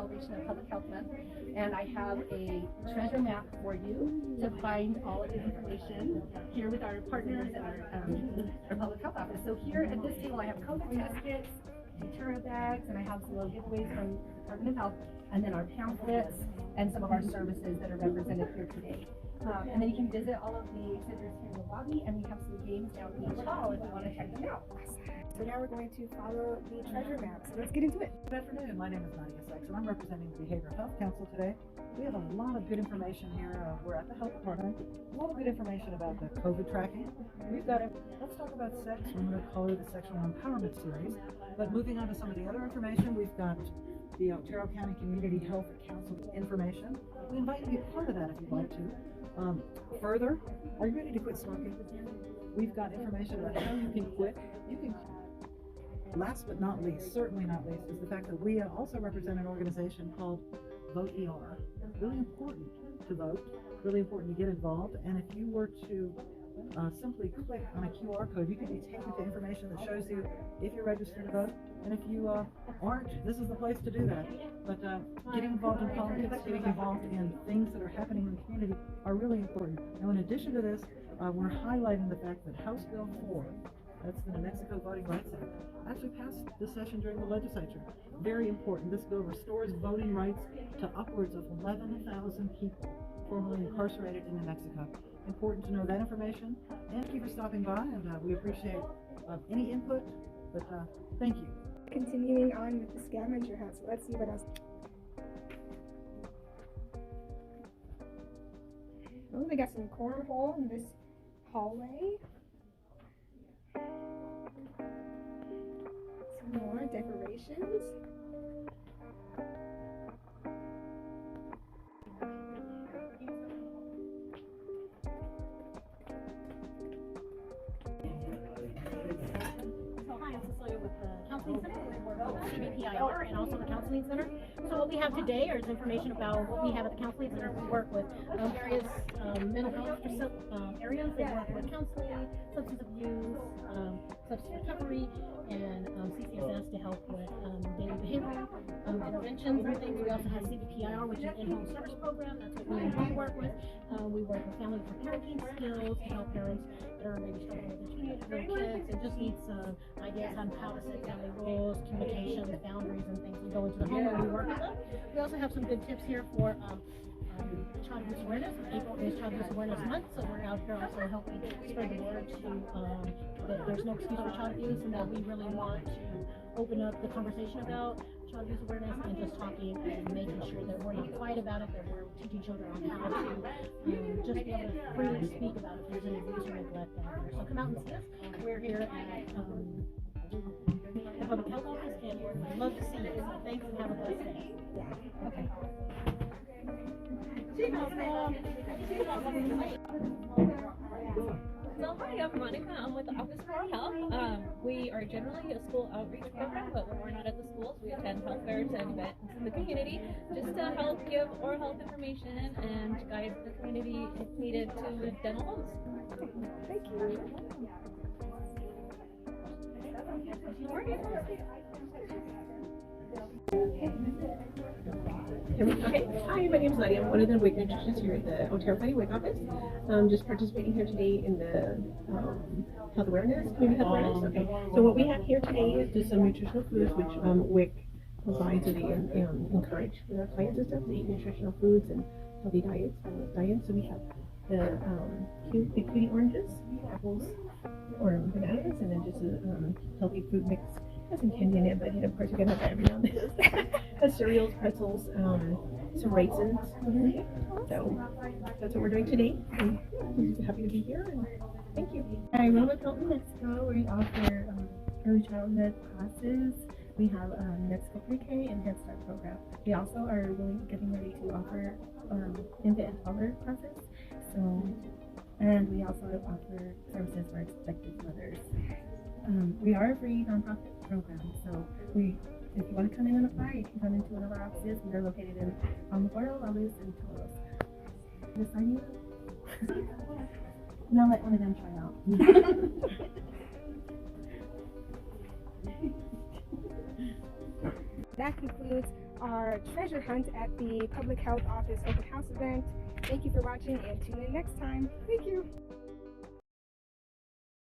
celebration of Public Health Month, and I have a treasure map for you to find all of the information here with our partners and our Public Health Office. So here at this table I have COVID test kits, Otero bags, and I have some little giveaways from the Department of Health, and then our pamphlets and some of our services that are represented here today. And then you can visit all of the exhibitors here in the lobby, and we have some games down in each hall if you want to check them out. So now we're going to follow the treasure map. So let's get into it. Good afternoon. My name is Nadia Sykes, and I'm representing the Behavioral Health Council today. We have a lot of good information here. We're at the health department. A lot of good information about the COVID tracking. We've got let's talk about sex. We're going to color the Sexual Empowerment Series. But moving on to some of the other information, we've got the Otero County Community Health Council information. We invite you to be part of that if you'd like to. Further, are you ready to quit smoking? We've got information about how you can quit. Last but not least, certainly not least, is the fact that we also represent an organization called Vote ER. Really important to vote, really important to get involved, and if you were to simply click on a QR code, you can be taken to information that shows you if you're registered to vote, and if you aren't, this is the place to do that. But getting involved in politics, getting involved in things that are happening in the community are really important. Now, in addition to this, we're highlighting the fact that House Bill 4, that's the New Mexico Voting Rights Act, actually passed this session during the legislature. Very important. This bill restores voting rights to upwards of 11,000 people formerly incarcerated in New Mexico. Important to know that information. And thank you for stopping by, and we appreciate any input, but thank you. Continuing on with the scavenger hunt, so let's see what else. Oh, they got some cornhole in this hallway. Some more decorations. CBPIR and also the Counseling Center. So what we have today is information about what we have at the Counseling Center. We work with various mental health areas. They work with counseling, substance abuse, substance recovery, and CCSS to help with daily behavioral interventions and things. We also have CBPIR, which is an in-home service program. That's what we work with. We work with family for parenting skills to help parents that are maybe struggling with their kids and just need some ideas on how to set family rules, communications, boundaries, and things. We go into the home and we work with them. We also have some good tips here for child abuse awareness. April is Child Abuse Awareness Month, so we're out here also helping spread the word to that there's no excuse for child abuse, and that we really want to open up the conversation about child abuse awareness and just talking and making sure that we're not quiet about it, that we're teaching children on how to just be able to freely speak about if there's any abuse or neglect out there. So come out and see us. We're here at the Public Health Office, and we'd love to see you. So thanks and have a blessed day. Okay. So hi, I'm Monica. I'm with the Office for Health. We are generally a school outreach program, but when we're not at the schools, we attend health fairs and events in the community just to help give oral health information and guide the community if needed to dental homes. Thank you. Okay, hi, my name is Nadia. I'm one of the WIC nutritionists here at the Otero County WIC office. Just participating here today in the health awareness, community health awareness. Okay, so what we have here today is just some nutritional foods which WIC provides and encourage with our clients and stuff to eat nutritional foods and healthy diets. So we have the cutie oranges, apples, or bananas, and then just a healthy food mix. Has some candy in it, but of course you can have that every now and then. Has cereals, pretzels, some raisins. So that's what we're doing today. I'm happy to be here, and thank you. Hi, we're with Health in Mexico. We offer early childhood classes. We have Mexico Pre-K and Head Start program. We also are really getting ready to offer infant and toddler classes. And we also offer services for expectant mothers. We are a free nonprofit program, so if you want to come in and apply, you can come into one of our offices. We are located in Alamogordo, La Luz, and Tolos. Just sign you up. And I'll let one of them try out. that concludes our treasure hunt at the Public Health Office Open House event. Thank you for watching and tune in next time. Thank you.